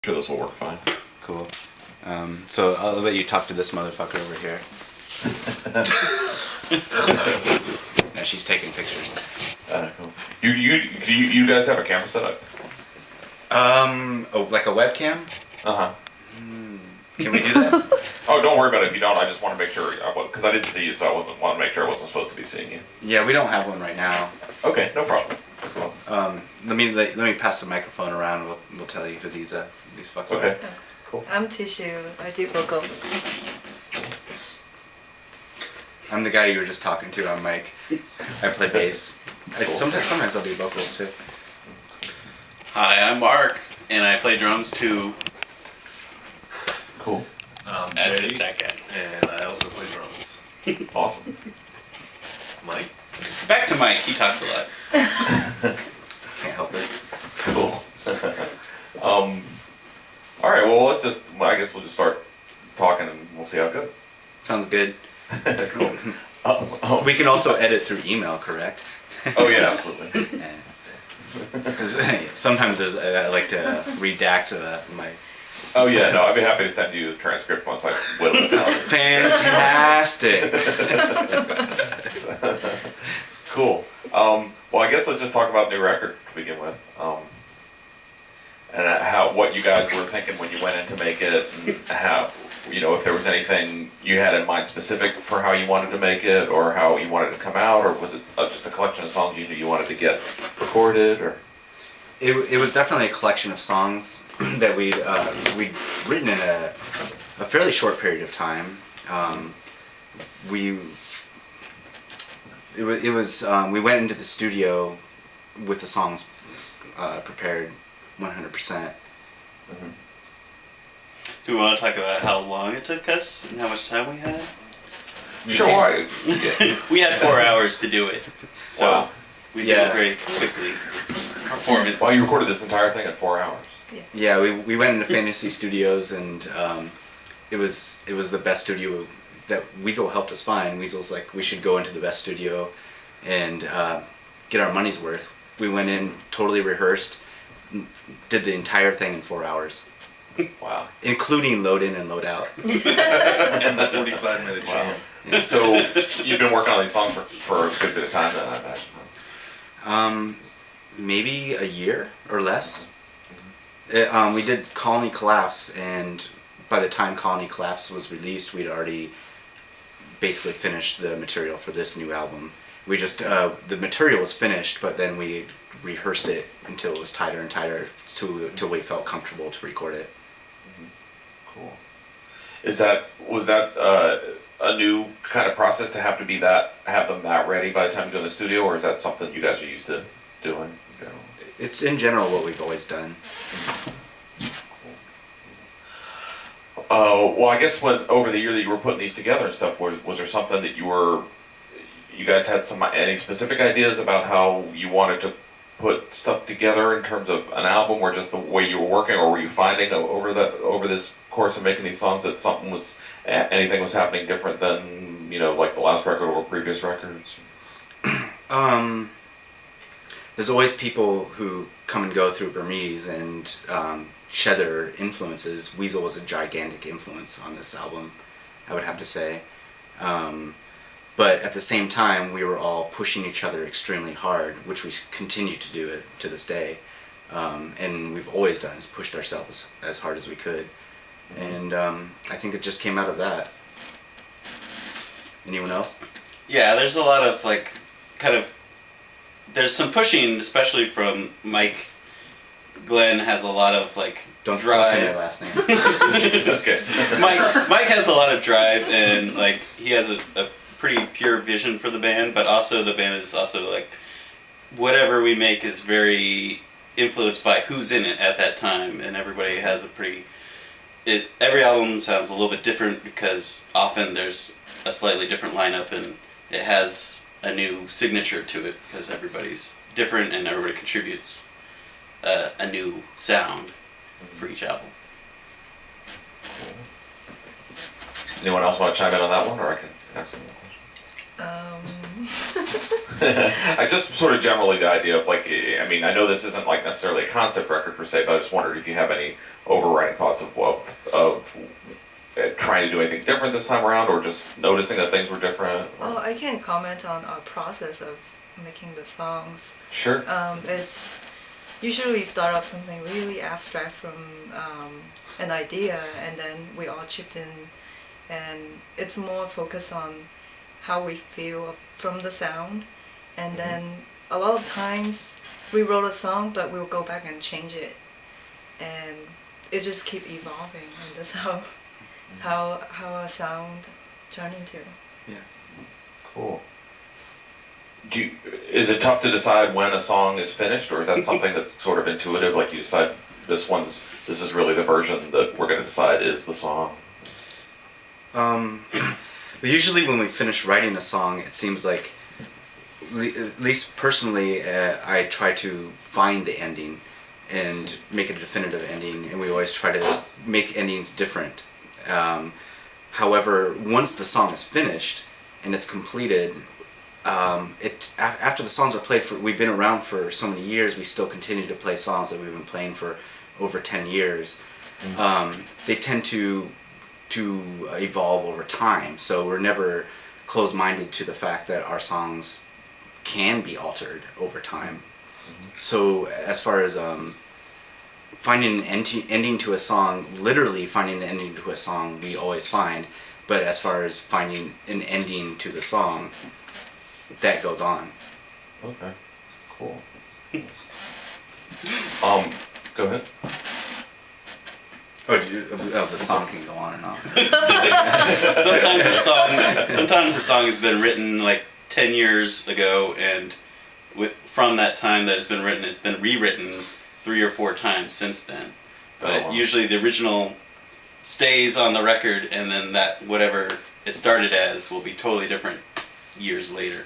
Sure, this will work fine. Cool. So I'll let you talk to this motherfucker over here. No, she's taking pictures. Cool. You guys have a camera set up? Oh, like a webcam? Uh-huh. Can we do that? Oh, don't worry about it if you don't. I just want to make sure, because I didn't see you, so I want to make sure I wasn't supposed to be seeing you. Yeah, we don't have one right now. Okay, no problem. Let me pass the microphone around. We'll tell you who these fucks Okay. are. Cool. I'm Tissue. I do vocals. I'm the guy you were just talking to on mic. I play bass. Cool. Sometimes I'll do vocals too. Hi, I'm Mark, and I play drums too. Cool. As Jay, is that guy. and I also play drums. Awesome. Mike? Back to Mike. He talks a lot. Can't help it. Cool. All right, well, I guess we'll just start talking and we'll see how it goes. Sounds good. Cool. We can also edit through email, correct? Oh, yeah, absolutely. Because sometimes I like to redact my. Oh, yeah, no, I'd be happy to send you the transcript once I whittle it down. Fantastic. Cool. Well, I guess let's just talk about new record to begin with. And what you guys were thinking when you went in to make it, and how, if there was anything you had in mind specific for how you wanted to make it, or how you wanted it to come out, or was it just a collection of songs you knew you wanted to get recorded, or? It was definitely a collection of songs that we'd written in a fairly short period of time. We went into the studio with the songs prepared 100%. Mm-hmm. Do we want to talk about how long it took us and how much time we had? Sure. Yeah. We had 4 hours to do it, so Wow. we did it very quickly. Performance. Well, you recorded this entire thing in 4 hours. Yeah, we went into Fantasy Studios, and it was the best studio that Weasel helped us find. Weasel's like, we should go into the best studio and get our money's worth. We went in, totally rehearsed, did the entire thing in 4 hours. Wow. Including load in and load out. And the 45-minute Wow. jam. So you've been working on these songs for a good bit of time then, I imagine. Maybe a year or less. We did Colony Collapse, and by the time Colony Collapse was released, we'd already basically finished the material for this new album. We just, the material was finished, but then we rehearsed it until it was tighter and tighter till we felt comfortable to record it. Cool. Was that a new kind of process to have them that ready by the time you go in the studio, or is that something you guys are used to doing in general? It's in general what we've always done. Well, I guess over the year that you were putting these together and stuff, was there something that you guys had any specific ideas about how you wanted to put stuff together in terms of an album, or just the way you were working, or were you finding over this course of making these songs that anything was happening different than like the last record or previous records? There's always people who come and go through Burmese and shed their influences. Weasel was a gigantic influence on this album, I would have to say. But at the same time, we were all pushing each other extremely hard, which we continue to do it to this day. And we've always done is pushed ourselves as hard as we could. And I think it just came out of that. Anyone else? Yeah, there's a lot of there's some pushing, especially from Mike. Glenn has a lot of Don't drive. say my last name. Okay. Mike has a lot of drive, and he has a pretty pure vision for the band, but also the band is also whatever we make is very influenced by who's in it at that time, and everybody has every album sounds a little bit different because often there's a slightly different lineup, and it has a new signature to it because everybody's different and everybody contributes a new sound for each album. Anyone else want to chime in on that one, or I can ask them a question? I just sort of generally the idea of like, I mean, I know this isn't like necessarily a concept record per se, but I just wondered if you have any overriding thoughts of trying to do anything different this time around, or just noticing that things were different. Oh, I can comment on our process of making the songs. Sure. It's usually start off something really abstract from an idea, and then we all chipped in, and it's more focused on how we feel from the sound, and then a lot of times we wrote a song, but we'll go back and change it, and it just keep evolving, and that's how a sound turn into. Yeah. Cool. Is it tough to decide when a song is finished, or is that something that's sort of intuitive? Like you decide this is really the version that we're going to decide is the song. But usually when we finish writing a song, it seems like, at least personally, I try to find the ending and make it a definitive ending, and we always try to make endings different. However, once the song is finished and it's completed, after the songs are played, we've been around for so many years, we still continue to play songs that we've been playing for over 10 years. They tend to evolve over time, so we're never closed-minded to the fact that our songs can be altered over time. So as far as finding an ending to a song, literally finding the ending to a song, we always find, but as far as finding an ending to the song, that goes on. Okay. Cool. Go ahead. The song can go on and on. Sometimes a song has been written like 10 years ago, and from that time that it's been written, it's been rewritten 3 or 4 times since then. But usually the original stays on the record, and then that whatever it started as will be totally different years later.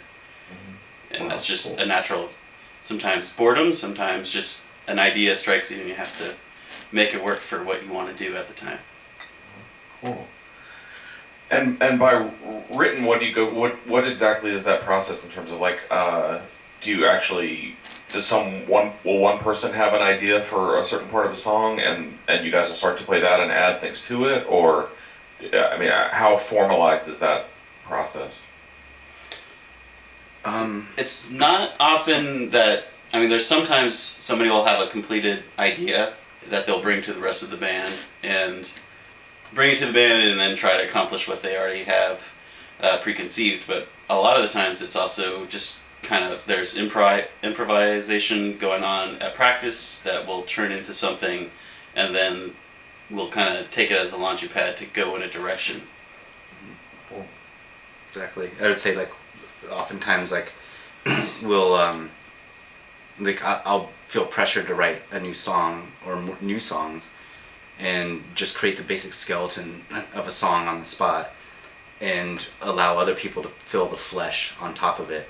And that's just a natural, sometimes boredom, sometimes just an idea strikes you and you have to make it work for what you want to do at the time. Cool. And by written, what exactly is that process in terms of like, do you actually, will one person have an idea for a certain part of a song, and you guys will start to play that and add things to it, or, I mean, how formalized is that process? It's not often that, I mean, there's sometimes somebody will have a completed idea that they'll bring to the rest of the band, and bring it to the band and then try to accomplish what they already have preconceived. But a lot of the times it's also just kind of, there's improvisation going on at practice that will turn into something, and then we'll kind of take it as a launching pad to go in a direction. Cool. Exactly. I would say, like, oftentimes, like, we'll I'll feel pressured to write a new song or new songs, and just create the basic skeleton of a song on the spot, and allow other people to fill the flesh on top of it.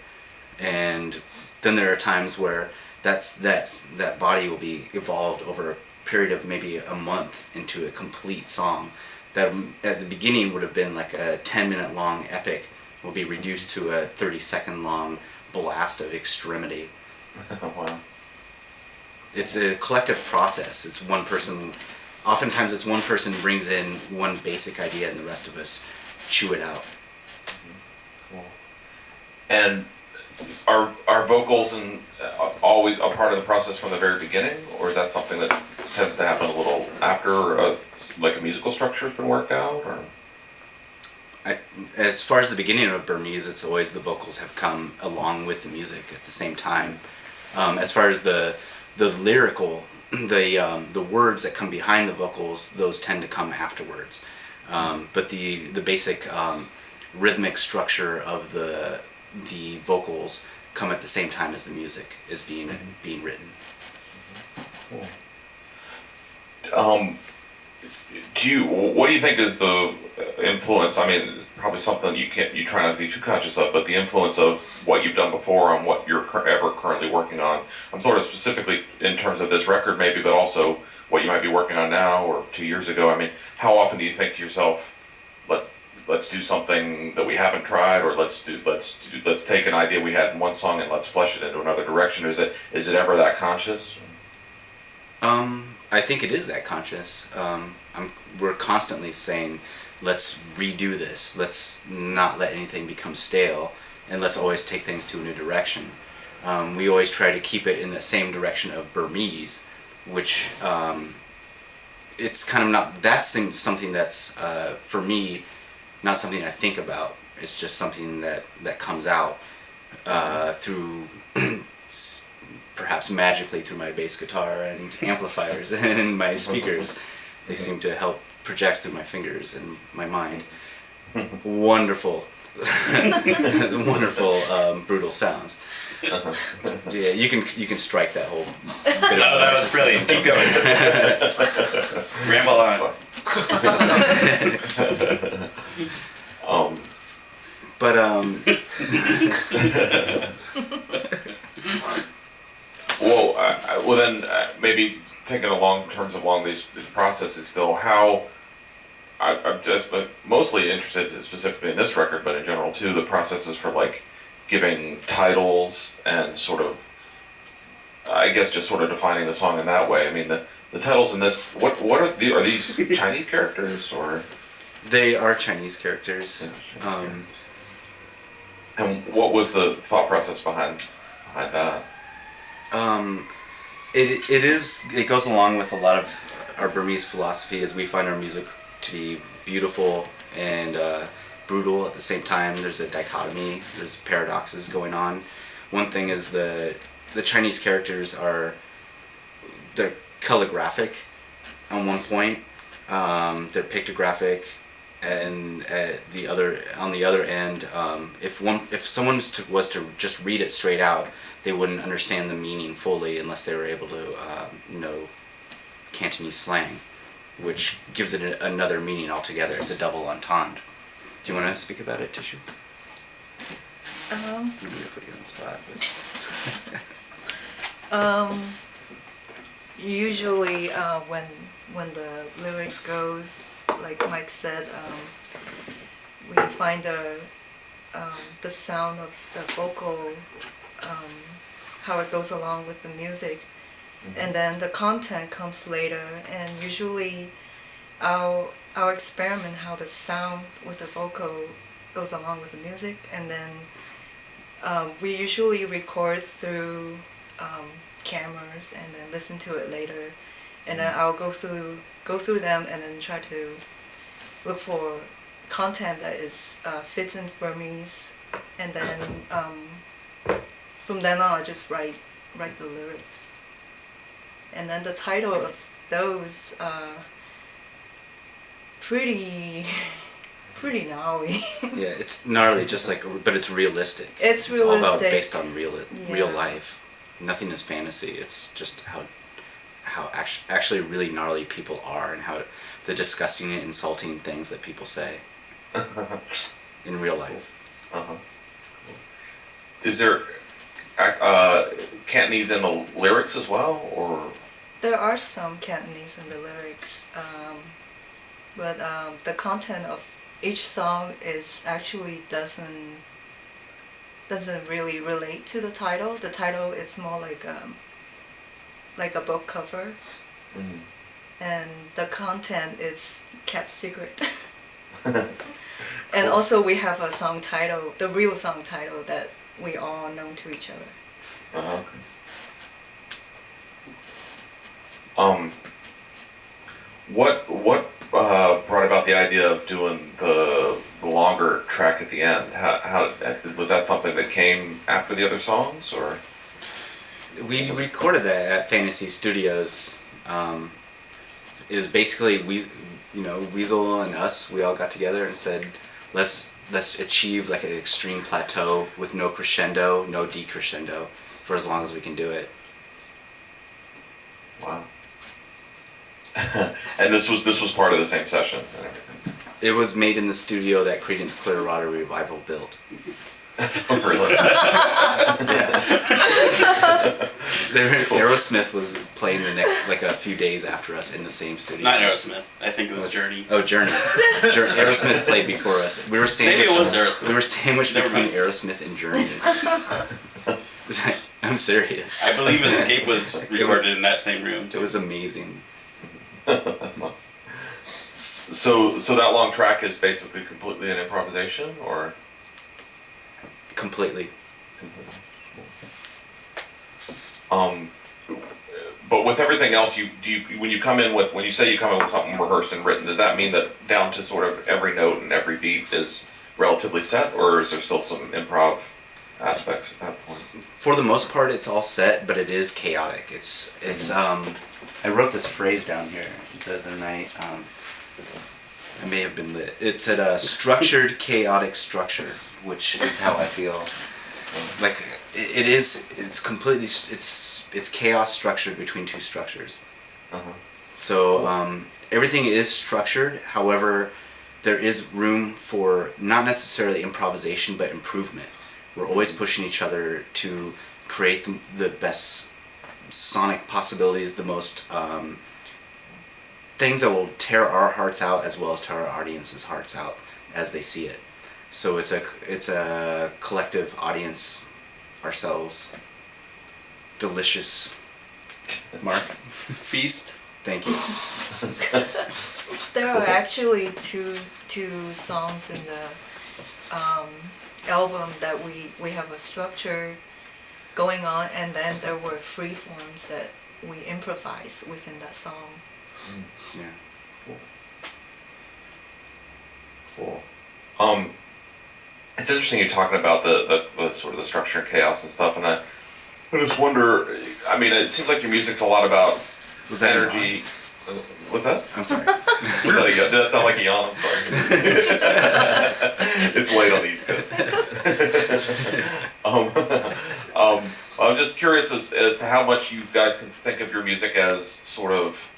And then there are times where that body will be evolved over a period of maybe a month into a complete song that at the beginning would have been like a 10-minute long epic, will be reduced to a 30-second long blast of extremity. Wow. It's a collective process. It's one person, oftentimes it's one person brings in one basic idea and the rest of us chew it out. Cool. And are vocals always a part of the process from the very beginning, or is that something that tends to happen a little after like a musical structure has been worked out? Or as far as the beginning of Burmese, it's always the vocals have come along with the music at the same time. As far as the lyrical, the words that come behind the vocals, those tend to come afterwards. But the basic rhythmic structure of the vocals come at the same time as the music is being written. Cool. What do you think is the influence? I mean, probably something you try not to be too conscious of, but the influence of what you've done before on what you're ever currently working on. I'm sort of specifically in terms of this record maybe, but also what you might be working on now or 2 years ago. I mean, how often do you think to yourself, let's let's do something that we haven't tried, or let's take an idea we had in one song and let's flesh it into another direction? Is it ever that conscious? I think it is that conscious. We're constantly saying, let's redo this. Let's not let anything become stale, and let's always take things to a new direction. We always try to keep it in the same direction of Burmese, which it's kind of not. That's something that's for me not something I think about. It's just something that comes out through. Perhaps magically through my bass guitar and amplifiers and my speakers. They seem to help project through my fingers and my mind. Wonderful, wonderful, brutal sounds. Yeah, you can strike that whole bit. No, that was brilliant. Keep going. Ramble on. Well, then maybe thinking along these processes still, how I'm just mostly interested specifically in this record, but in general too, the processes for like giving titles and sort of, I guess, just sort of defining the song in that way. I mean, the titles in this, what are these Chinese characters or? They are Chinese characters. Yeah, Chinese characters. And what was the thought process behind that? It goes along with a lot of our Burmese philosophy, as we find our music to be beautiful and brutal at the same time. There's a dichotomy, there's paradoxes going on. One thing is the Chinese characters they're calligraphic on one point, they're pictographic, and on the other end, if someone was to just read it straight out, they wouldn't understand the meaning fully unless they were able to know Cantonese slang, which gives it another meaning altogether. It's a double entendre. Do you want to speak about it, Tishu? I'm going to put you on the spot. Usually, when the lyrics goes, like Mike said, we find the sound of the vocal, how it goes along with the music, and then the content comes later. And usually, our experiment how the sound with the vocal goes along with the music, and then we usually record through cameras and then listen to it later, and then I'll go through them and then try to look for content that is fits in Burmese, and then from then on I just write the lyrics, and then the title of those pretty gnarly. Yeah, it's gnarly, but it's realistic. It's all about realistic. based on real life. Nothing is fantasy. It's just how actually really gnarly people are, and how the disgusting and insulting things that people say in real life. Is there Cantonese in the lyrics as well, or? There are some Cantonese in the lyrics, but the content of each song is actually doesn't really relate to the title. The title, it's more like a book cover, and the content is kept secret. And also we have a song title, the real song title that we all know to each other. What brought about the idea of doing the longer track at the end? How was that something that came after the other songs, or? We recorded that at Fantasy Studios. It was basically Weasel and us. We all got together and said, let's achieve like an extreme plateau with no crescendo, no decrescendo, for as long as we can do it. Wow. And this was part of the same session and everything. It was made in the studio that Creedence Clearwater Revival built. Really? Aerosmith was playing the next, like a few days after us in the same studio. Not Aerosmith. I think it was Journey. Oh, Journey. Aerosmith played before us. We were Maybe sandwiched. it was Aerosmith. We were sandwiched Never between mind. Aerosmith and Journey. I'm serious. I believe Escape was recorded in that same room. It was amazing. That's nuts. So that long track is basically completely an improvisation, or? Completely. But with everything else, when you come in with, when you say you come in with something rehearsed and written, does that mean that down to sort of every note and every beat is relatively set, or is there still some improv aspects at that point? For the most part, it's all set, but it is chaotic. It's I wrote this phrase down here the other night. I may have been lit. It said structured, chaotic structure, which is how I feel. Like it's completely, it's chaos structured between two structures. Uh-huh. So everything is structured. However, there is room for not necessarily improvisation, but improvement. We're always pushing each other to create the best sonic possibilities, the most things that will tear our hearts out as well as tear our audience's hearts out as they see it. So it's a collective audience, ourselves. Delicious. Mark? Feast. Thank you. There are actually two songs in the album that we have a structure going on, and then there were free forms that we improvise within that song. Yeah. Cool. It's interesting you're talking about the sort of the structure and chaos and stuff, and I just wonder. I mean, it seems like your music's a lot about Was that an energy. What's that? I'm sorry. Was that a yawn? Did that sound like a yawn? I'm sorry. It's late on the East Coast. I'm just curious as to how much you guys can think of your music as sort of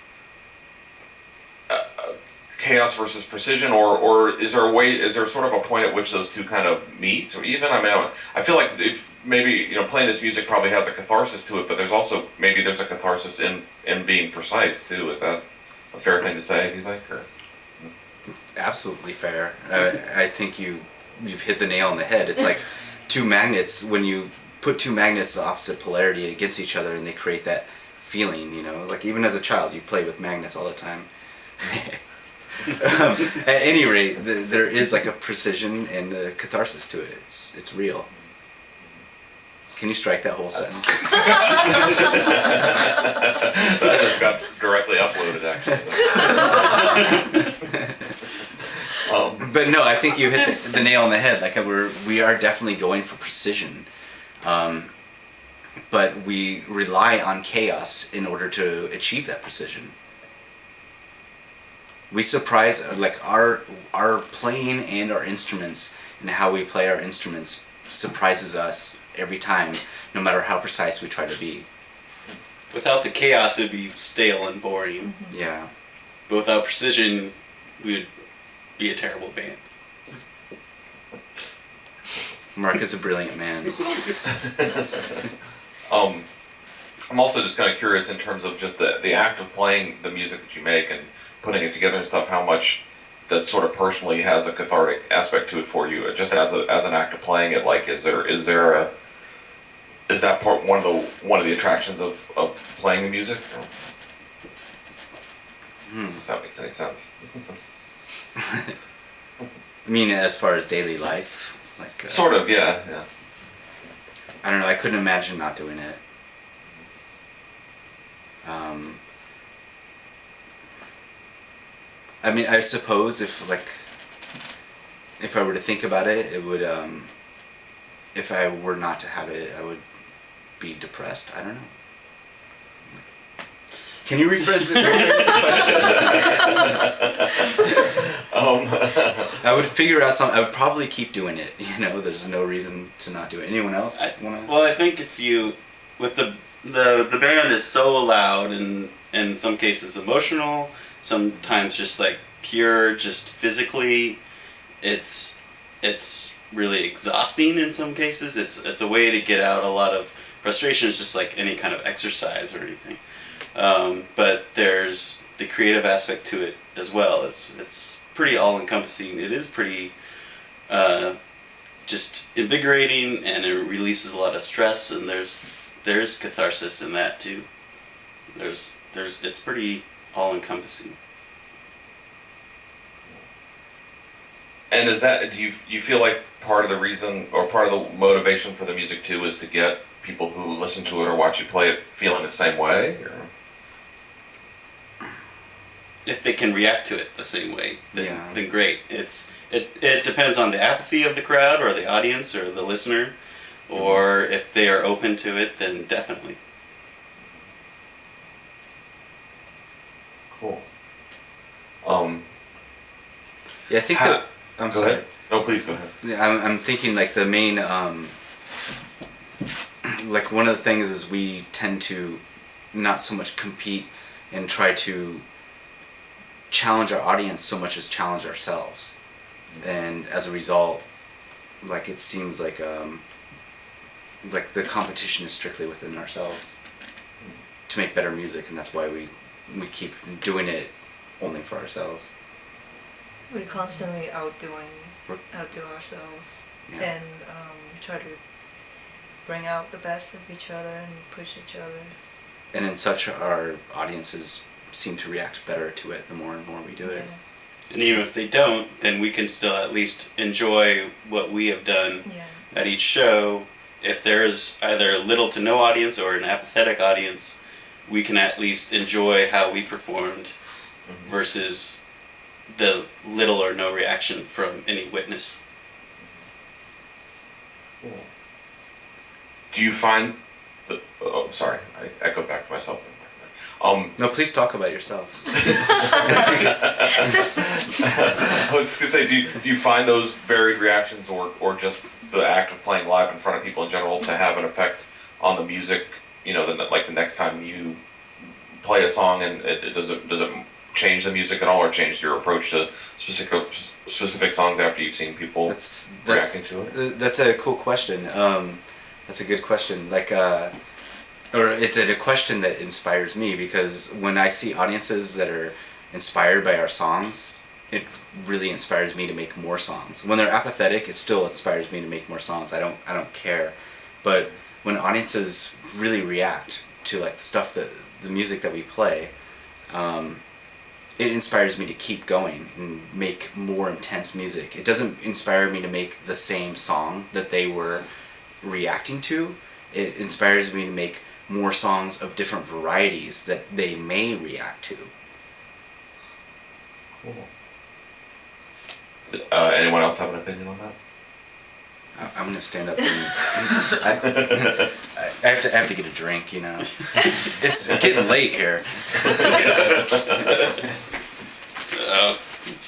chaos versus precision, or is there a way? Is there sort of a point at which those two kind of meet? Or even, I mean, I feel like if maybe playing this music probably has a catharsis to it, but there's also maybe there's a catharsis in being precise too. Is that a fair thing to say? Do you think? Or? Absolutely fair. I think you've hit the nail on the head. It's like two magnets. When you put two magnets the opposite polarity against each other, and they create that feeling. Like even as a child, you play with magnets all the time. At any rate, there is like a precision and a catharsis to it. It's real. Can you strike that whole sentence? That just got directly uploaded, actually. But no, I think you hit the nail on the head. Like we are definitely going for precision, but we rely on chaos in order to achieve that precision. We surprise, like our playing and our instruments and how we play our instruments surprises us every time, no matter how precise we try to be. Without the chaos, it would be stale and boring. Yeah. But without precision, we would be a terrible band. Mark is a brilliant man. I'm also just kind of curious in terms of just the act of playing the music that you make and putting it together and stuff, how much that sort of personally has a cathartic aspect to it for you, just as an act of playing it. Like, is that part one of the attractions of playing the music? If that makes any sense. I mean, as far as daily life, like Sort of, yeah. I don't know. I couldn't imagine not doing it. I mean, I suppose if I were to think about it, it would. If I were not to have it, I would be depressed. I don't know. Can you rephrase the I would figure out something. I would probably keep doing it. There's no reason to not do it. Anyone else wanna? Well, I think if you, with the band is so loud and in some cases emotional, sometimes just like pure, just physically, it's really exhausting in some cases. It's a way to get out a lot of frustration. It's just like any kind of exercise or anything. But there's the creative aspect to it as well. It's pretty all encompassing. It is pretty just invigorating, and it releases a lot of stress. And there's catharsis in that too. It's pretty all encompassing. And is that, do you feel like part of the reason or part of the motivation for the music too is to get people who listen to it or watch you play it feeling the same way? Or? If they can react to it the same way, Yeah. then great. It depends on the apathy of the crowd or the audience or the listener, or if they are open to it, then definitely. Cool. Yeah, I think Ha- that. I'm Go sorry. ahead. No, please go ahead. Yeah, I'm thinking like the main, like one of the things is we tend to not so much compete and try to challenge our audience so much as challenge ourselves. And as a result, like it seems like the competition is strictly within ourselves to make better music, and that's why we keep doing it only for ourselves. We constantly outdo ourselves, Yeah. and try to bring out the best of each other and push each other. And in such, our audiences seem to react better to it the more and more we do it. And even if they don't, then we can still at least enjoy what we have done Yeah. at each show. If there is either little to no audience or an apathetic audience, we can at least enjoy how we performed versus the little or no reaction from any witness. Do you find the, oh, sorry, I echoed back to myself. No, please talk about yourself. I was just gonna say, do you find those varied reactions or just the act of playing live in front of people in general to have an effect on the music? You know, like the next time you play a song, and does it change the music at all, or change your approach to specific songs after you've seen people reacting to it? That's a cool question. That's a good question. Like, or it's a question that inspires me, because when I see audiences that are inspired by our songs, it really inspires me to make more songs. When they're apathetic, it still inspires me to make more songs. I don't care. But when audiences really react to like stuff that the music that we play, it inspires me to keep going and make more intense music. It doesn't inspire me to make the same song that they were reacting to. It inspires me to make more songs of different varieties that they may react to. Cool. Anyone else have an opinion on that? I'm gonna stand up and I have to get a drink, you know. It's getting late here.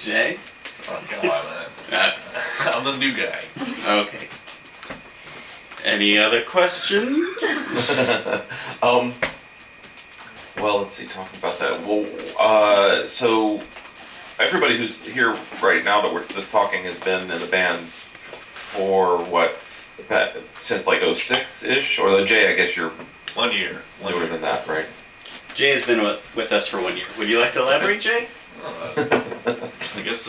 Jay? Oh, come on, man. I'm the new guy. Okay. Any other questions? Well, let's see, talking about that. Well, so everybody who's here right now that's talking has been in the band for what, since like 06-ish? Or Jay, I guess you're 1 year. newer than that, right? Jay has been with us for 1 year. Would you like to elaborate, Jay? I guess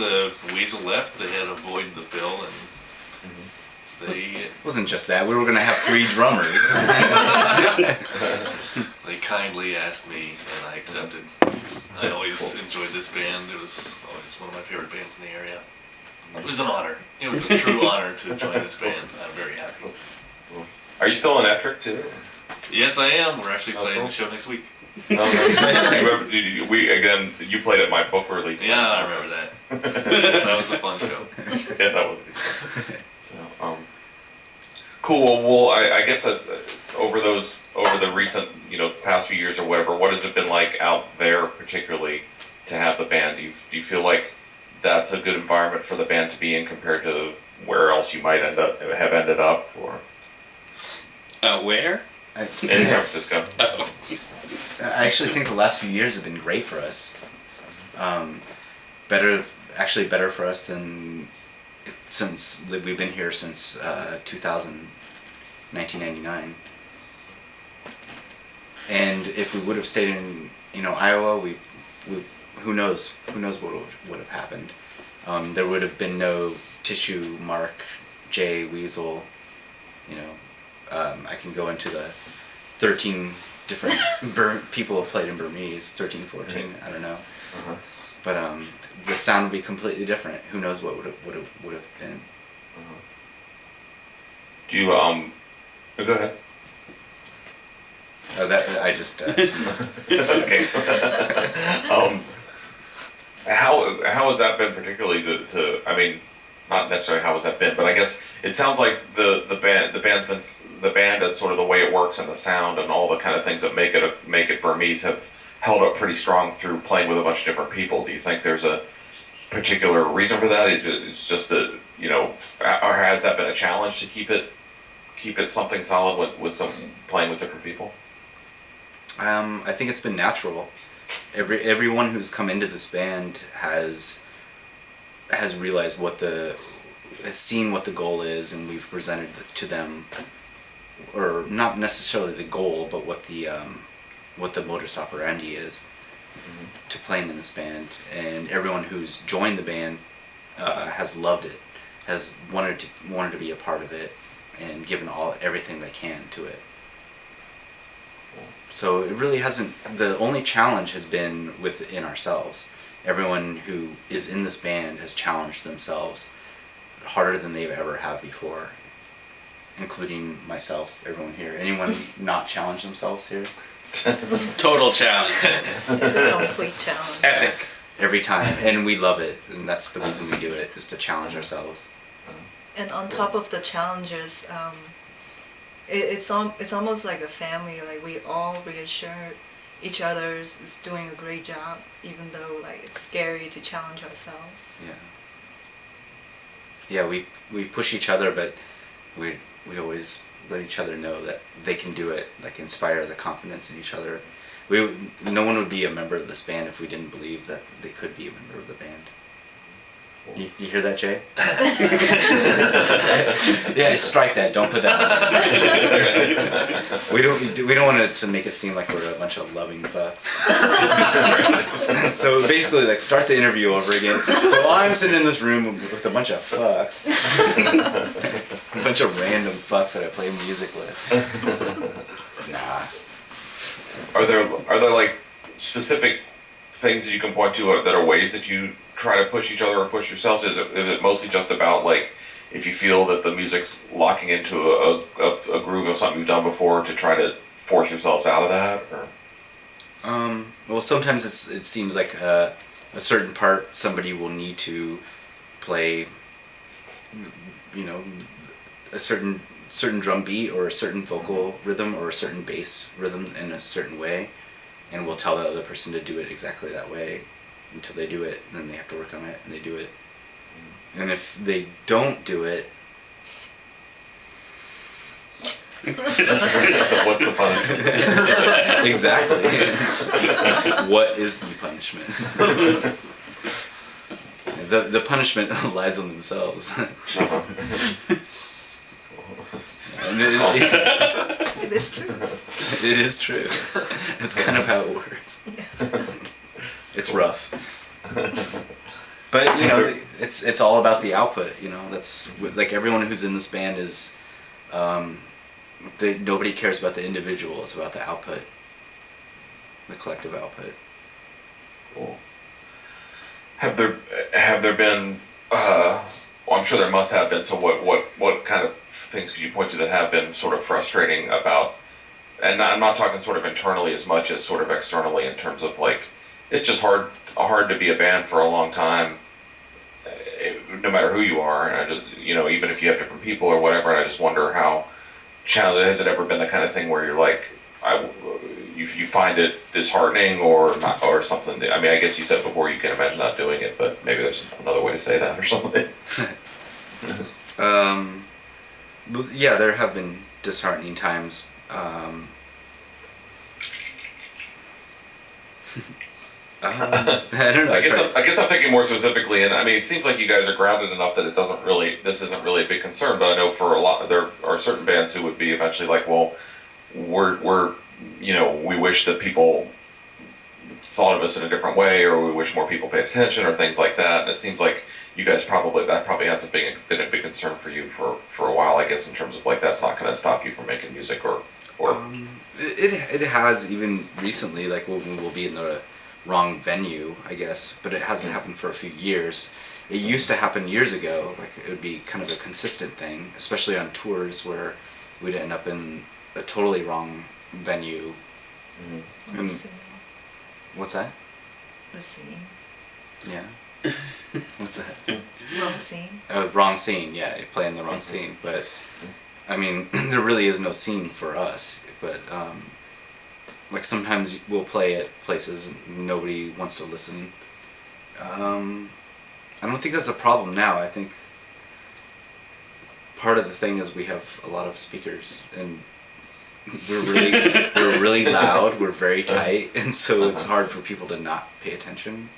Weasel left. They had avoided the fill, and they It wasn't just that. We were gonna have 3 drummers. they kindly asked me, and I accepted. I always enjoyed this band. It was always one of my favorite bands in the area. It was an honor. It was a true honor to join this band. I'm very happy. Are you still in Ettrick too? Yes, I am. We're actually Oh, playing cool. the show next week. You played at my book release. Yeah, I remember that. That was a fun show. Yeah, that was good. So, cool. Well, I guess over the recent, past few years or whatever, what has it been like out there, particularly to have the band? Do you feel like that's a good environment for the band to be in compared to where else you might have ended up, or Where? in San Francisco? I actually think the last few years have been great for us. Better for us than since we've been here since 2000, 1999. And if we would have stayed in Iowa, we who knows what would have happened. There would have been no Tissue, Mark, Jay, Weasel. I can go into the 13 different people have played in Burmese, 13, 14, I don't know. Uh-huh. But the sound would be completely different. Who knows what would have been. Do you go ahead. Oh, that I just Okay. How has that been particularly to I mean, not necessarily how has that been, but I guess it sounds like the band and sort of the way it works and the sound and all the kind of things that make it Burmese have held up pretty strong through playing with a bunch of different people. Do you think there's a particular reason for that? It's just that, or has that been a challenge to keep it something solid with some playing with different people? I think it's been natural. Everyone who's come into this band has realized has seen what the goal is, and we've presented to them, or not necessarily the goal, but what the modus operandi is to playing in this band. And everyone who's joined the band has loved it, has wanted to be a part of it, and given everything they can to it. So it really hasn't. The only challenge has been within ourselves. Everyone who is in this band has challenged themselves harder than they've ever have before, including myself. Everyone here. Anyone not challenge themselves here? Total challenge. It's a complete challenge. Epic. Every time, and we love it, and that's the reason we do it, is to challenge ourselves. And on top of the challenges, it's almost like a family. Like we all reassure each other is doing a great job, even though like it's scary to challenge ourselves. Yeah, we push each other, but we always let each other know that they can do it. Like inspire the confidence in each other. No one would be a member of this band if we didn't believe that they could be a member of the band. You hear that, Jay? Yeah, strike that. Don't put that on. We don't want it to make it seem like we're a bunch of loving fucks. So basically, like, start the interview over again. So I'm sitting in this room with a bunch of fucks, a bunch of random fucks that I play music with. Nah. Are there like specific things that you can point to that are ways that you try to push each other or push yourselves? Is it mostly just about like if you feel that the music's locking into a groove of something you've done before to try to force yourselves out of that? Or? Well, sometimes it seems like a certain part somebody will need to play, a certain drum beat or a certain vocal rhythm or a certain bass rhythm in a certain way, and we'll tell the other person to do it exactly that way until they do it, and then they have to work on it, and they do it. And if they don't do it... What's the punishment? Exactly. What is the punishment? The punishment lies on themselves. And It is true. it is true. It's kind of how it works. Yeah. It's rough. But it's all about the output. That's like everyone who's in this band is. Nobody cares about the individual. It's about the output, the collective output. Cool. Have there been? Well, I'm sure there must have been. So what kind of things could you point to that have been sort of frustrating about? And I'm not talking sort of internally as much as sort of externally in terms of like it's just hard to be a band for a long time, no matter who you are. And I just even if you have different people or whatever. And I just wonder how challenging has it ever been the kind of thing where you're like you find it disheartening or not, or something. I mean, I guess you said before you can imagine not doing it, but maybe there's another way to say that or something. But yeah, there have been disheartening times. I don't know. I guess I'm thinking more specifically, and I mean, it seems like you guys are grounded enough that this isn't really a big concern. But I know for a lot, there are certain bands who would be eventually like, well, we're we wish that people thought of us in a different way, or we wish more people paid attention, or things like that. And it seems like you guys probably hasn't been a big concern for you for a while. I guess in terms of like that's not going to stop you from making music or. It has even recently, like when we'll be in the wrong venue, I guess, but it hasn't happened for a few years. It used to happen years ago, like it would be kind of a consistent thing, especially on tours where we'd end up in a totally wrong venue. The scene. What's that? The scene. Yeah. What's that? Wrong scene. Wrong scene, yeah, you play in the wrong scene, but I mean, there really is no scene for us, but like sometimes we'll play at places and nobody wants to listen. I don't think that's a problem now. I think part of the thing is we have a lot of speakers and we're really loud, we're very tight, and so it's hard for people to not pay attention,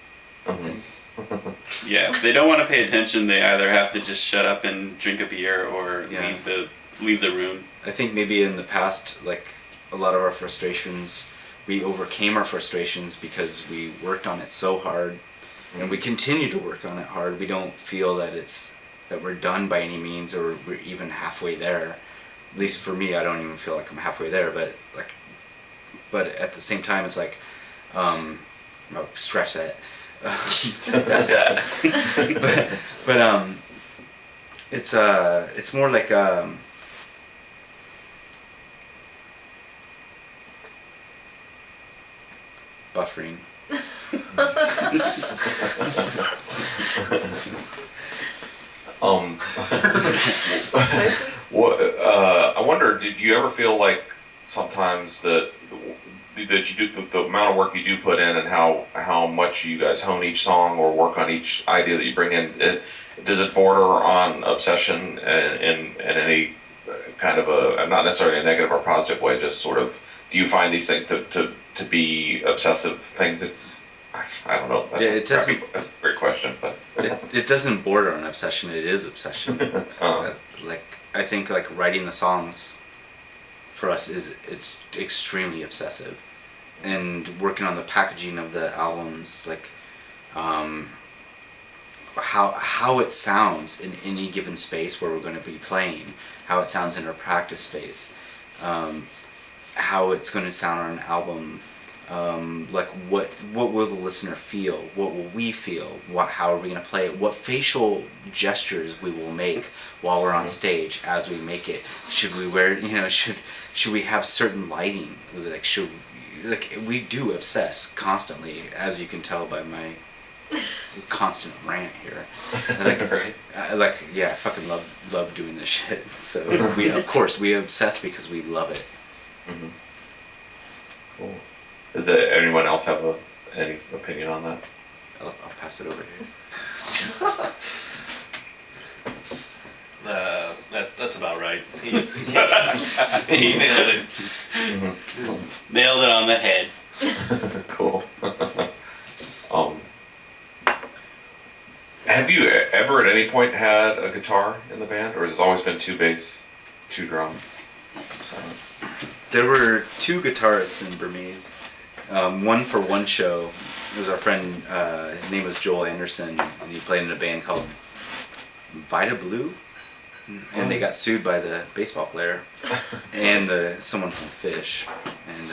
I think. Yeah, if they don't want to pay attention, they either have to just shut up and drink a beer or leave the room. I think maybe in the past, like a lot of our frustrations, we overcame our frustrations because we worked on it so hard, and we continue to work on it hard. We don't feel that we're done by any means, or we're even halfway there. At least for me, I don't even feel like I'm halfway there. But at the same time, it's like, I'll stretch that. but it's more like buffering. I wonder, did you ever feel like sometimes that you do the amount of work you do put in and how much you guys hone each song or work on each idea that you bring in, does it border on obsession in any kind of a, not necessarily a negative or positive way, just sort of, do you find these things to be obsessive things that, I don't know, that's a great question, but it doesn't border on obsession, it is obsession. Like I think like writing the songs for us it's extremely obsessive, and working on the packaging of the albums, like how it sounds in any given space where we're going to be playing, how it sounds in our practice space, how it's going to sound on an album, like what will the listener feel, what will we feel, how are we going to play it, what facial gestures we will make while we're on stage as we make it, should we wear, should we have certain lighting, like we do obsess constantly, as you can tell by my constant rant here. I fucking love doing this shit, so we obsess because we love it. Mm-hmm. Cool. Does anyone else have any opinion on that? I'll pass it over here. That's about right. He nailed it. Mm-hmm. Nailed it on the head. Cool. Have you ever at any point had a guitar in the band, or has it always been 2 bass, 2 drum? There were 2 guitarists in Burmese. One for one show. It was our friend, his name was Joel Anderson, and he played in a band called Vita Blue, and they got sued by the baseball player and someone from Fish, and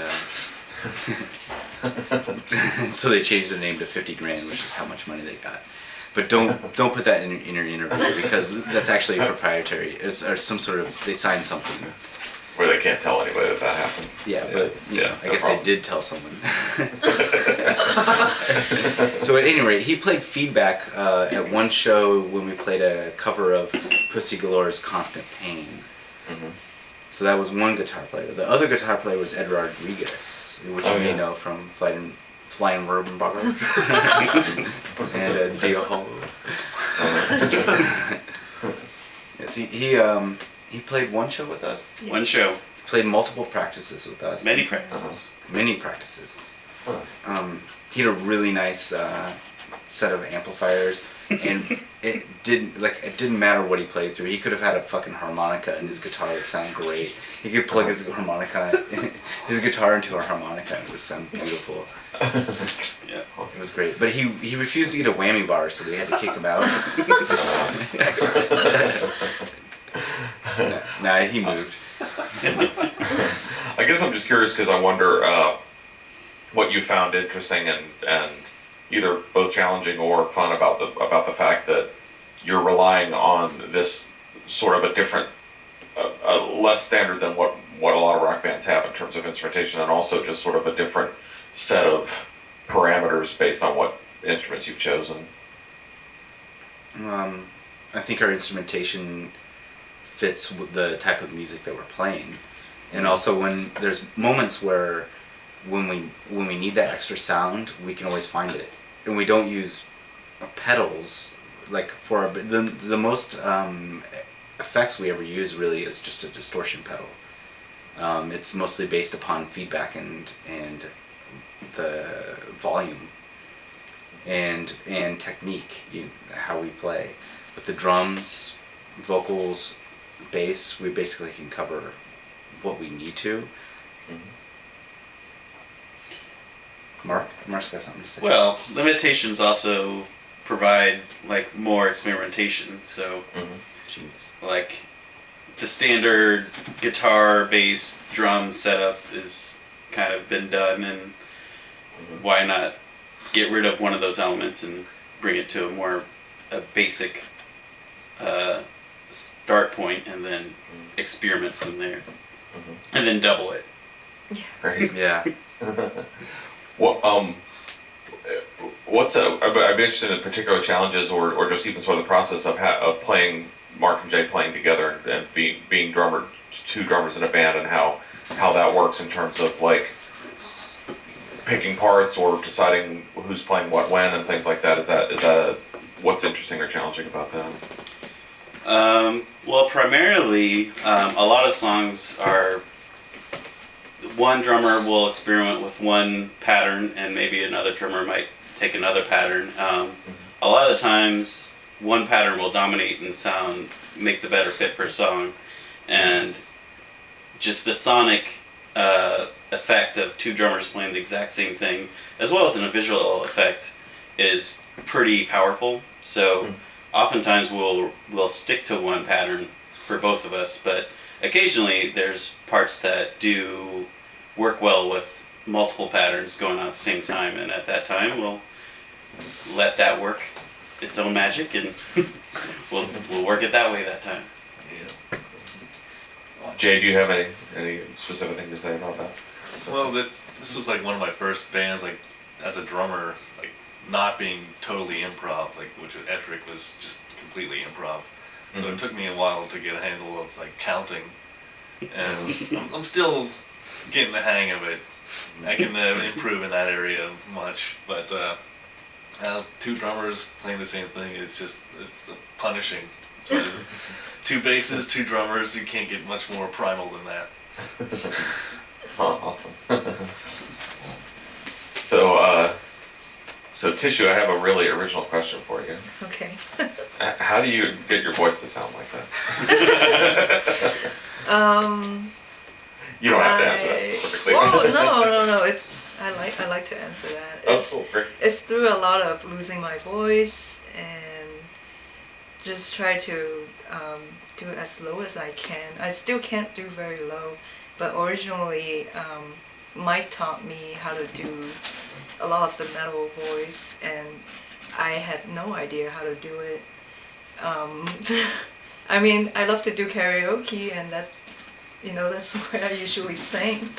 so they changed their name to 50 grand, which is how much money they got. But don't put that in your interview, because that's actually proprietary. Or some sort of, they signed something where they can't tell anybody that happened. Yeah, but I guess problem. they did tell someone. So at any rate, he played feedback at one show when we played a cover of Pussy Galore's Constant Pain. Mm-hmm. So that was one guitar player. The other guitar player was Ed Rodriguez, which you may know from Flying Rurban and Dio Hall. Yes, he played one show with us. Yeah. One show. Played multiple practices with us. Many practices. Many practices. he had a really nice set of amplifiers, and it didn't matter what he played through. He could have had a fucking harmonica and his guitar would sound great. He could plug his guitar into a harmonica and it would sound beautiful. Yeah. It was great. But he refused to get a whammy bar, so we had to kick him out. Nah, he moved. I guess I'm just curious because I wonder what you found interesting and either both challenging or fun about the fact that you're relying on this sort of a different, less standard than what a lot of rock bands have in terms of instrumentation, and also just sort of a different set of parameters based on what instruments you've chosen. I think our instrumentation fits with the type of music that we're playing, and also when there's moments where when we need that extra sound, we can always find it, and we don't use pedals like for the most effects we ever use really is just a distortion pedal. It's mostly based upon feedback and the volume and technique, how we play. With the drums, vocals, bass, we basically can cover what we need to. Mark's got something to say. Well, limitations also provide like more experimentation. So, Genius. like the standard guitar, bass, drum setup is kind of been done, and why not get rid of one of those elements and bring it to a basic start point, and then experiment from there, and then double it. Right? Yeah. Well, I'd be interested in particular challenges or just even sort of the process of playing, Mark and Jay playing together and being two drummers in a band, and how that works in terms of like picking parts or deciding who's playing what when and things like that. Is that what's interesting or challenging about that? Well, primarily, a lot of songs are one drummer will experiment with one pattern, and maybe another drummer might take another pattern. A lot of the times, one pattern will dominate and make the better fit for a song, and just the sonic effect of two drummers playing the exact same thing, as well as in a visual effect, is pretty powerful. So oftentimes we'll stick to one pattern for both of us, but occasionally there's parts that do work well with multiple patterns going on at the same time, and at that time we'll let that work its own magic, and we'll work it that way that time. Yeah. Jay, do you have any specific thing to say about that? Well, this was like one of my first bands, like as a drummer, like not being totally improv, like which Edric was just completely improv. So it took me a while to get a handle of like counting, and I'm still getting the hang of it. I can improve in that area much, but two drummers playing the same thing is it's punishing. So, two basses, two drummers, you can't get much more primal than that. Oh, awesome. So Tissue, I have a really original question for you. Okay. How do you get your voice to sound like that? You don't have to answer that specifically. Well, no. I like to answer that. That's cool. Great. It's through a lot of losing my voice and just try to do it as low as I can. I still can't do very low, but originally Mike taught me how to do a lot of the metal voice, and I had no idea how to do it. I mean, I love to do karaoke, and that's where I usually sing.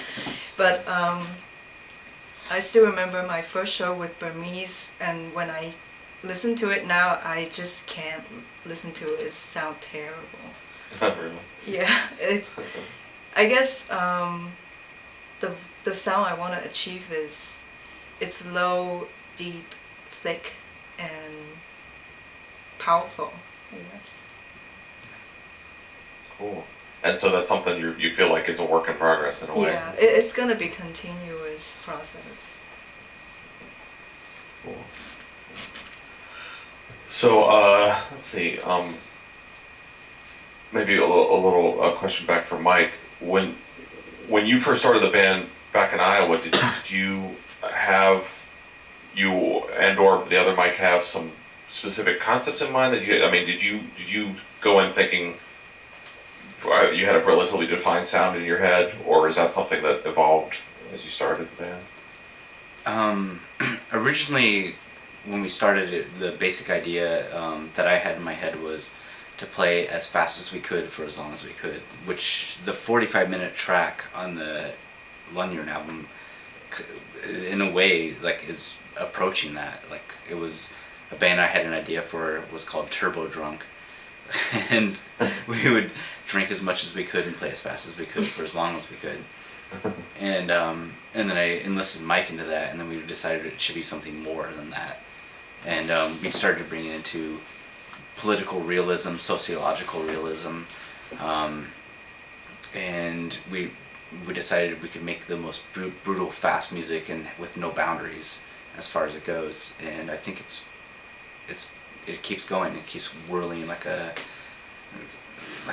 But I still remember my first show with Burmese, and when I listen to it now, I just can't listen to it. It sounds terrible. Not really. Yeah, I guess the sound I want to achieve is it's low, deep, thick, and powerful, I guess. Cool. And so that's something you feel like is a work in progress in a way. Yeah, it's gonna be continuous process. Cool. So, let's see. Maybe a little question back for Mike. When you first started the band back in Iowa, did you have you and or the other Mike have some specific concepts in mind that you? I mean, did you go in thinking you had a relatively defined sound in your head, or is that something that evolved as you started the band? Originally, when we started it, the basic idea that I had in my head was to play as fast as we could for as long as we could, which the 45-minute track on the Lunyon album, in a way, like, is approaching that. Like, it was a band I had an idea for, was called Turbo Drunk, and we would drink as much as we could and play as fast as we could for as long as we could. And then I enlisted Mike into that, and then we decided it should be something more than that. And we started bringing into political realism, sociological realism, and we decided we could make the most brutal, fast music and with no boundaries as far as it goes. And I think it keeps going. It keeps whirling like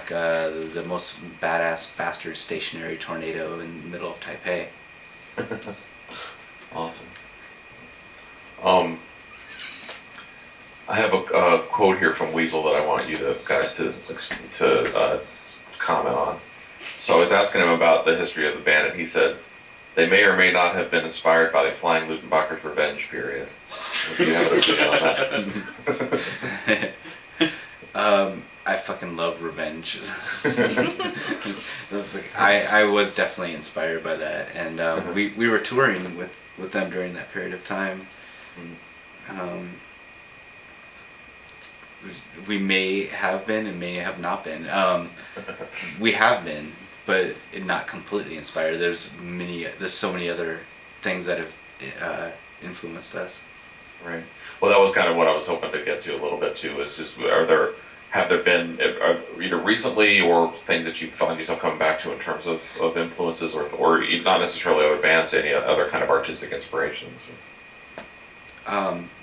the most badass bastard stationary tornado in the middle of Taipei. Awesome. I have a quote here from Weasel that I want you guys to comment on. So I was asking him about the history of the band, and he said, "They may or may not have been inspired by the Flying Lutenbacher's Revenge period." Do you have an opinion on that? I fucking love Revenge. I was definitely inspired by that, and we were touring with them during that period of time. We may have been and may have not been. We have been, but not completely inspired. There's so many other things that have influenced us. Right. Well, that was kind of what I was hoping to get to a little bit too. Is just have there been either recently or things that you found yourself coming back to in terms of influences, or not necessarily other bands, any other kind of artistic inspirations?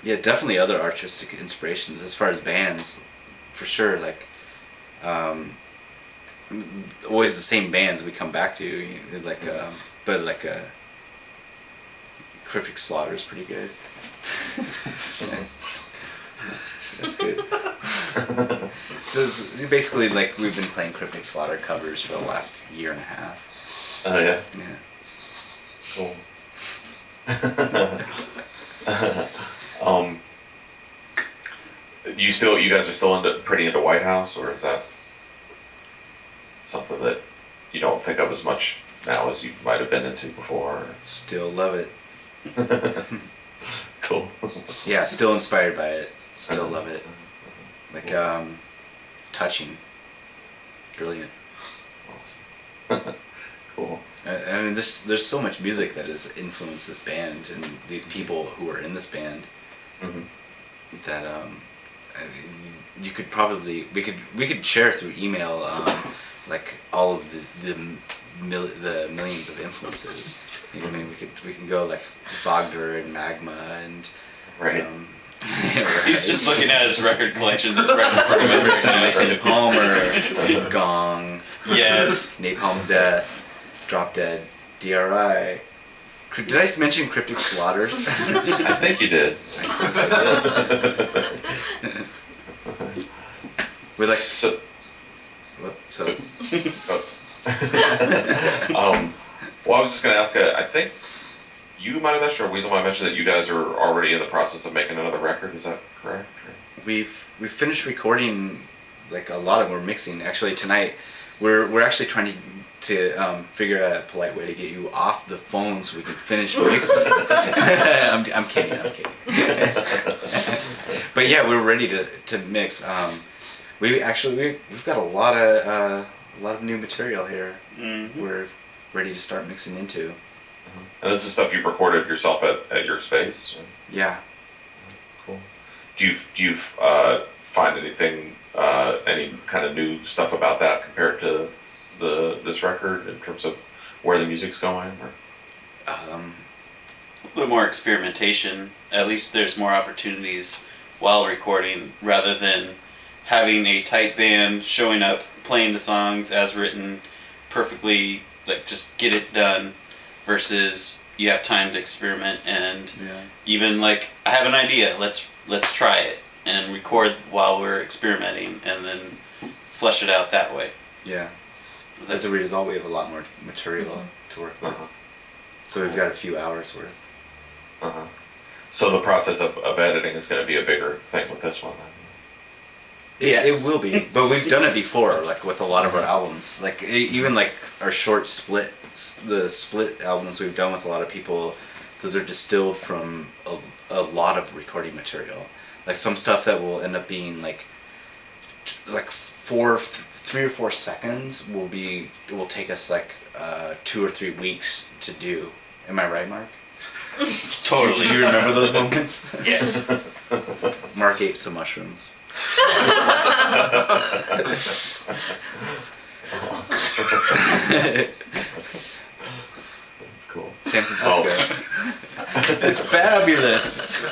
Yeah, definitely other artistic inspirations as far as bands, for sure. Like, always the same bands we come back to. Like, but like Cryptic Slaughter is pretty good. That's good. So it's basically, like, we've been playing Cryptic Slaughter covers for the last year and a half. Oh yeah. Yeah. Cool. You guys are still pretty into White House, or is that something that you don't think of as much now as you might have been into before? Still love it. Cool. Yeah, still inspired by it. Still love it. Like, touching. Brilliant. Awesome. Cool. I mean, there's so much music that has influenced this band and these people who are in this band. Mm-hmm. That I mean, you could probably we could share through email like all of the millions of influences. I mean, we can go like Wagner and Magma and right. He's just looking at his record collection that's right in front of him. Emerson, Palmer, Gong, Yes. Napalm Death, Drop Dead, DRI. Did I mention Cryptic Slaughter? I think you did. We're like so. Well, I was just going to ask. I think you might have mentioned, or Weasel might have mentioned, that you guys are already in the process of making another record. Is that correct? We've finished recording, like, a lot of. We're mixing actually tonight. We're actually trying to figure out a polite way to get you off the phone so we can finish mixing. I'm kidding. But yeah, we're ready to mix. We've got a lot of new material here. Mm-hmm. We're ready to start mixing into. And this is stuff you've recorded yourself at your space? Yeah. Cool. Do you find anything, any kind of new stuff about that compared to this record in terms of where the music's going? Or? a little more experimentation. At least there's more opportunities while recording rather than having a tight band showing up, playing the songs as written perfectly, like just get it done, versus you have time to experiment and even like I have an idea, let's try it and record while we're experimenting and then flesh it out that way. Yeah. As a result, we have a lot more material to work with. So we've got a few hours worth. So the process of editing is going to be a bigger thing with this one. Yeah, it will be. But we've done it before, like with a lot of our albums. Like even like our short the split albums we've done with a lot of people, those are distilled from a lot of recording material. Like some stuff that will end up being like 3 or 4 seconds will take us like 2 or 3 weeks to do. Am I right, Mark? Totally. Do you remember those moments? Yes. Mark ate some mushrooms. That's cool. San Francisco. It's fabulous.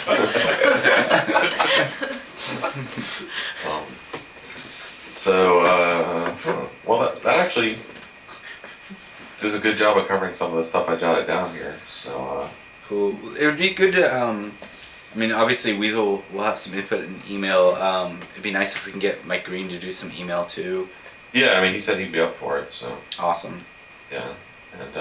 Well, that actually does a good job of covering some of the stuff I jotted down here. So, cool. It would be good to, I mean, obviously Weasel will have some input in email. It'd be nice if we can get Mike Green to do some email too. yeah, I mean, he said he'd be up for it. So, Awesome. yeah, and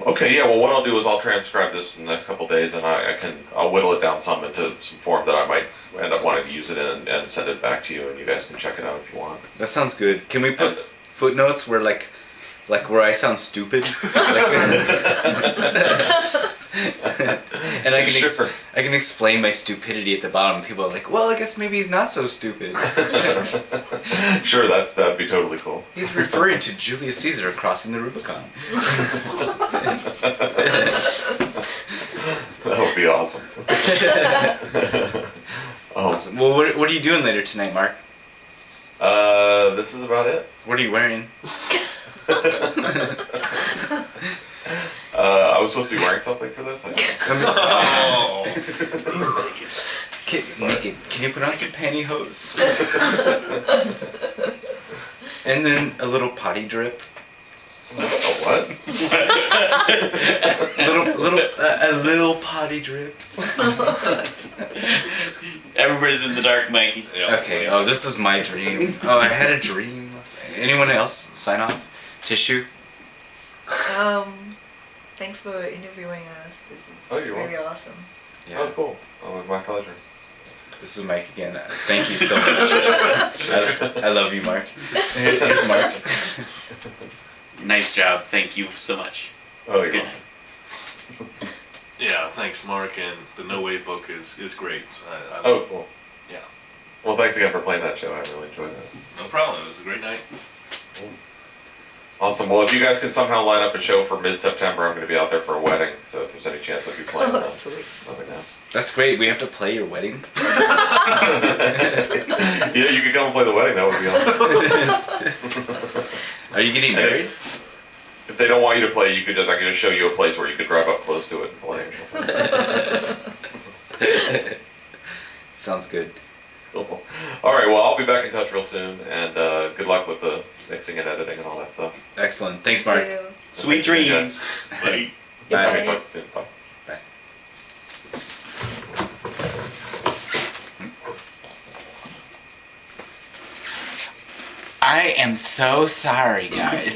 okay, yeah. Well, what I'll do is I'll transcribe this in the next couple days, and I'll whittle it down some into some form that I might end up wanting to use it in, and send it back to you, and you guys can check it out if you want. That sounds good. Can we put footnotes where like where I sound stupid? And I can I can explain my stupidity at the bottom. People are like, well, I guess maybe he's not so stupid. Sure, that'd be totally cool. He's referring to Julius Caesar crossing the Rubicon. That would be awesome. Awesome. Well, what are you doing later tonight, Mark? This is about it. What are you wearing? I was supposed to be wearing something for this. Oh. Can you put on some pantyhose? And then a little potty drip. What? A little potty drip. Everybody's in the dark, Mikey. Okay. Oh, this is my dream. Oh, I had a dream. Anyone else sign off? Tissue. Thanks for interviewing us. This is you're really welcome. awesome. Yeah. Oh, cool. Oh, my pleasure. This is Mike again. Thank you so much. I love you, Mark. Here's Mark. Nice job. Thank you so much. Oh, you're Good welcome. night. Yeah, thanks, Mark. And the No Wave book is great. Oh, cool. Yeah. Well, thanks again for playing that show. I really enjoyed that. No problem. It was a great night. Awesome. Well, if you guys can somehow line up a show for mid-September, I'm going to be out there for a wedding. So if there's any chance I'll be playing, Oh, sweet. let me know. That's great. We have to play your wedding. Yeah, you could come and play the wedding. That would be awesome. Are you getting married? If they don't want you to play, I could just show you a place where you could drive up close to it and play. Sounds good. Cool. All right. Well, I'll be back in touch real soon, and good luck with the mixing and editing and all that stuff. Excellent. Thanks, Mark. Thank you. Sweet Thanks, you dreams. guys. Bye. Bye. Okay, talk soon. Bye. Bye. I am so sorry, guys.